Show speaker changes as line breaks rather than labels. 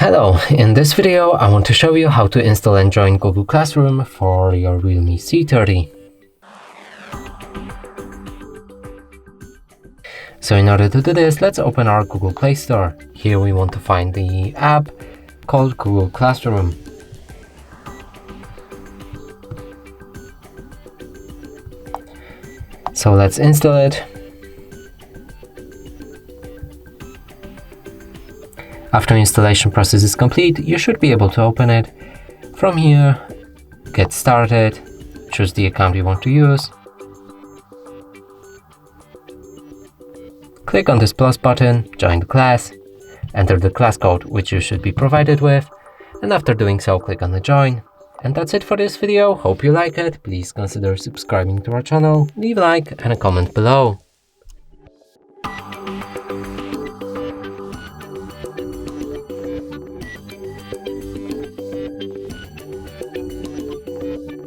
Hello, in this video I want to show you how to install and join Google Classroom for your REALME C30. So in order to do this, let's open our Google Play Store. Here we want to find the app called Google Classroom. So let's install it. After installation process is complete, you should be able to open it. From here, get started, choose the account you want to use. Click on this plus button, join the class, enter the class code which you should be provided with, and after doing so, click on the join. And that's it for this video. Hope you like it. Please consider subscribing to our channel, leave a like and a comment below.